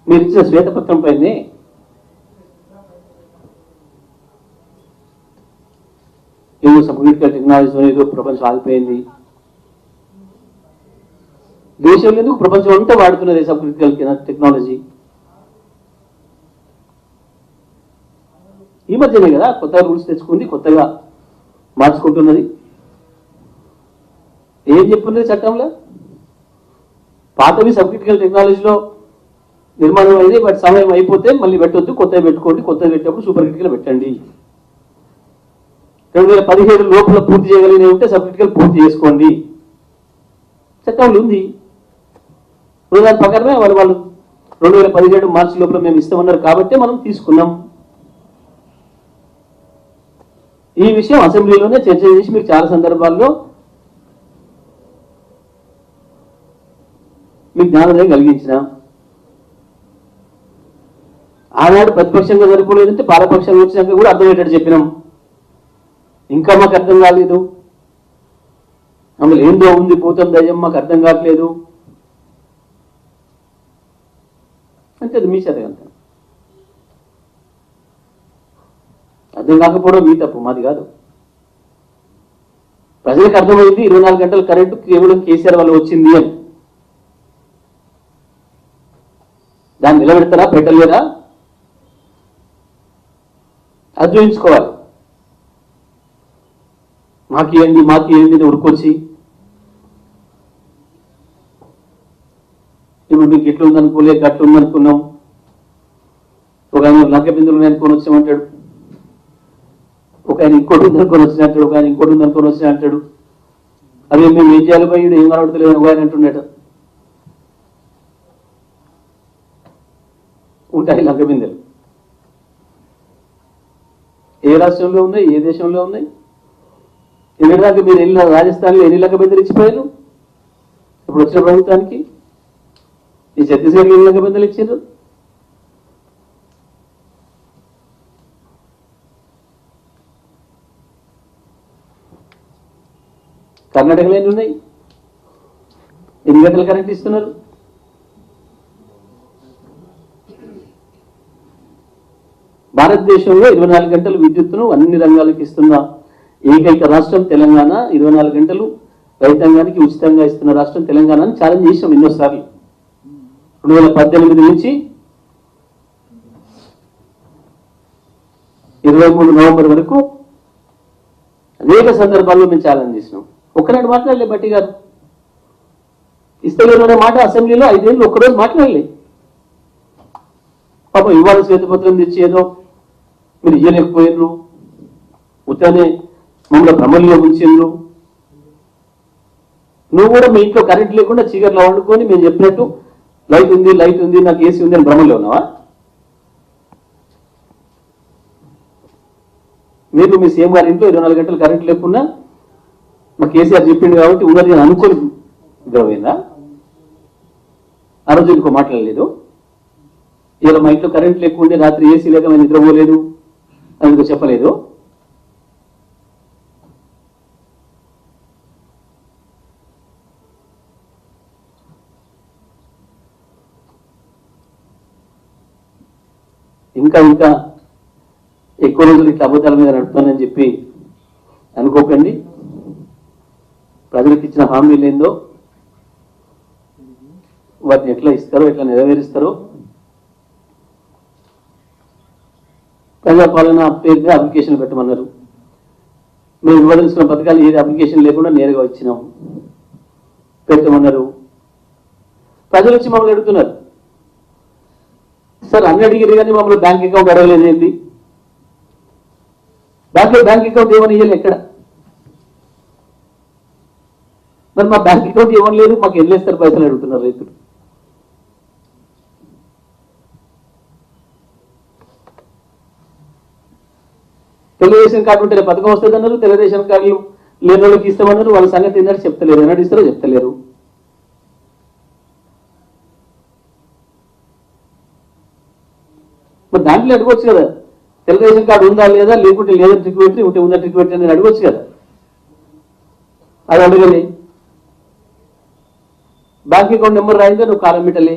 మీరు ఇచ్చిన శ్వేతపత్రం పైనే ఏదో సబ్క్రిటికల్ టెక్నాలజీ ఏదో ప్రపంచం ఆగిపోయింది. దేశంలో ఎందుకు ప్రపంచం అంతా వాడుతున్నది సబ్క్రిటికల్ టెక్నాలజీ. ఈ మధ్యనే కదా కొత్తగా రూల్స్ తెచ్చుకుంది, కొత్తగా మార్చుకుంటున్నది. ఏం చెప్పున్నది చట్టంలో? పాతవి సబ్క్రిటికల్ టెక్నాలజీలో నిర్మాణం అయింది, బట్ సమయం అయిపోతే మళ్ళీ పెట్టొద్దు, కొత్తగా పెట్టుకోండి, కొత్తగా పెట్టినప్పుడు సూపర్ క్రిటికల్ పెట్టండి. 2017 లోపల పూర్తి చేయగలిగినవి ఉంటే సబ్ క్రిటికల్ పూర్తి చేసుకోండి చట్టంలో ఉంది. దాని ప్రకారమే వాళ్ళు 2017 మార్చి లోపల మేము ఇస్తామన్నారు కాబట్టి మనం తీసుకున్నాం. ఈ విషయం అసెంబ్లీలోనే చర్చ చేసి మీకు చాలా సందర్భాల్లో మీకు జ్ఞానోదయం కలిగించిన. ఆనాడు ప్రతిపక్షంగా సరిపోలేదంటే పాలపక్షంగా వచ్చినాక కూడా అర్థమయ్యేటట్టు చెప్పినాం. ఇంకా మాకు అర్థం కాలేదు, అందులో ఏందో ఉంది పోతం దయ్యం మాకు అర్థం కావట్లేదు అంటే అది మీ చదివంత. అర్థం కాకపోవడం మీ తప్పు, మాది కాదు. ప్రజలకు అర్థమైంది 24 గంటల కరెంటు కేవలం కేసీఆర్ వల్ల వచ్చింది అని. దాన్ని నిలబెడతారా పెట్టలేరా అది చూపించుకోవాలి. మాకేంటి ఉరుకొచ్చి ఇప్పుడు మీకు ఎట్లా ఉందనుకోలే గట్టు ఉందనుకున్నాం. ఒక ఆయన లంక బిందులు అనుకొని వచ్చామంటాడు, ఒక ఆయన ఇంకోటి ఉందనుకొని వచ్చినట్టాడు, ఒక ఆయన ఇంకోటి ఉందనుకొని వచ్చినట్టాడు. అదే మేము ఏం చేయాలి పోయి ఏం కనబడతలేదు ఒక ఆయన అంటున్నాడు. ఉంటాయి లంక బిందెలు. ఏ రాష్ట్రంలో ఉన్నాయి, ఏ దేశంలో ఉన్నాయి? ఎన్నిదాకా మీరు వెళ్ళిన రాజస్థాన్లో ఎన్ని లంక బిందెలు ఇచ్చిపోయారు ఇప్పుడు వచ్చిన ప్రభుత్వానికి? ఈ ఛత్తీస్గఢ్లో ఎన్ని లంక బిందెలు ఇచ్చారు? కర్ణాటకలో ఎన్ని ఉన్నాయి? ఎన్ని గంటలు కరెంట్ ఇస్తున్నారు? భారతదేశంలో 24 గంటలు విద్యుత్తును అన్ని రంగాలకు ఇస్తున్న ఏకైక రాష్ట్రం తెలంగాణ. 24 గంటలు రైతాంగానికి ఉచితంగా ఇస్తున్న రాష్ట్రం తెలంగాణ అని ఛాలెంజ్ చేసాం ఎన్నోసార్లు. 2018 నుంచి 23 నవంబర్ వరకు అనేక సందర్భాల్లో మేము ఛాలెంజ్ చేసినాం. ఒక్కనాడు మాట్లాడలే బట్టి గారు. ఇస్తలేరు మాట అసెంబ్లీలో 5 ఏళ్ళు ఒక్కరోజు మాట్లాడలే. పాపం ఇవాళ శ్వేతపత్రం తెచ్చి ఏదో మీరు ఇయ్యలేకపోయినరు, ఉత్తనే మమ్మల్ని భ్రమంలో ఉంచిండ్రు. నువ్వు కూడా మీ ఇంట్లో కరెంట్ లేకుండా చీకట్లో వండుకొని మేము చెప్పినట్టు లైట్ ఉంది నాకు ఏసీ ఉంది అని భ్రమంలో ఉన్నావా? మీరు మీ సీఎం గారి ఇంట్లో 24 గంటలు కరెంట్ లేకుండా మా కేసీఆర్ చెప్పిండు కాబట్టి ఉన్నది నేను అనుకోని నిద్రపోయిందా? ఆ రోజు ఇంకో మాట్లాడలేదు. ఇలా మా ఇంట్లో కరెంట్ లేకుండే రాత్రి ఏసీ లేక మేము నిద్రపోలేదు అని ఇంకో చెప్పలేదు. ఇంకా ఎక్కువ రోజులు ఇట్లా అబద్ధాల మీద నడుపుతానని చెప్పి అనుకోకండి. ప్రజలకు ఇచ్చిన హామీలు ఏందో వాటిని ఎట్లా ఇస్తారో ఎట్లా నెరవేరుస్తారో ప్రజాపాలన పేరుగా అప్లికేషన్ పెట్టమన్నారు. మేము ఇవ్వదలుచుకున్న పథకాలు ఏది అప్లికేషన్ లేకుండా నేరుగా వచ్చినాం పెట్టమన్నారు. ప్రజలు వచ్చి మమ్మల్ని అడుగుతున్నారు, సార్ అన్ని అడిగారు కానీ మమ్మల్ని బ్యాంక్ అకౌంట్ అడగలేదు ఏంటి? బ్యాంక్ అకౌంట్ ఏమని ఇవ్వాలి ఎక్కడ? మరి మా బ్యాంక్ అకౌంట్ ఏమని లేదు, మాకు ఎన్ని వేస్తారు పైసలు అడుగుతున్నారు రైతులు. తెలుగుదేశం కార్డు ఉంటే పథకం వస్తుంది అన్నారు, తెలుగుదేశం కార్డులు లేని వాళ్ళకి ఇస్తామన్నారు. వాళ్ళ సంగతి ఏంటంటే చెప్తలేరు, ఎన్నడూ ఇస్తారో చెప్తలేరు. మరి దాంట్లో అడగవచ్చు కదా, తెలుగుదేశం కార్డు ఉందా లేదా, లేకుంటే లేదా ట్రిక్ పెట్టి ఉంటే ఉందా ట్రిక్ పెట్టి నేను అడగవచ్చు కదా. అది అడగలే. బ్యాంక్ అకౌంట్ నెంబర్ రాయిందో నువ్వు కాలం పెట్టలే.